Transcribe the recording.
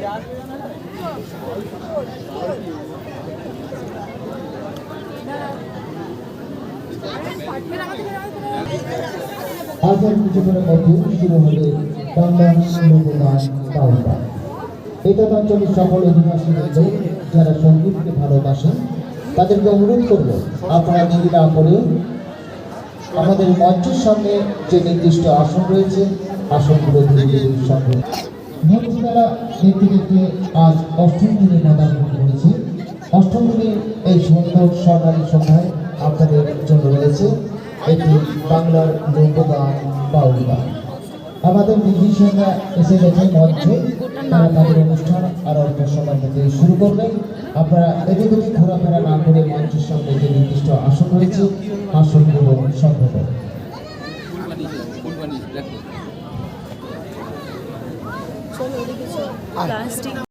আজের কিছুক্ষণের মধ্যে শুরু হবে বাংলার লোকগান বাউলগান। এটা অঞ্চলের সকল অধিবাসীবৃন্দ যারা সঙ্গীতকে ভালোবাসেন তাদেরকে অনুরোধ করব আপনারা দেরি না করে আমাদের মঞ্চের সামনে যে নির্দিষ্ট আসন রয়েছে আসনগুলো ধীরে সঙ্গে ভক্তিমেলা দেখতে দেখতে আজ অষ্টম দিনে পদার্পণ করেছে। অষ্টম দিনে এই সুন্দর স্বর্ণালী সন্ধ্যায় আপনাদের জন্য রয়েছে একটি বাংলার লোকগান বাউল গান। আমাদের মিউজিশিয়ানরা এসে গেছে মঞ্চে, তারা তাদের অনুষ্ঠান আর অল্প সময়ের মধ্যে শুরু করবেন। আপনারা এদিক ওদিক ঘোরাফেরা না করে মঞ্চের সামনে যে নির্দিষ্ট আসন রয়েছে আসনগুলো সংগ্রহ করবেন।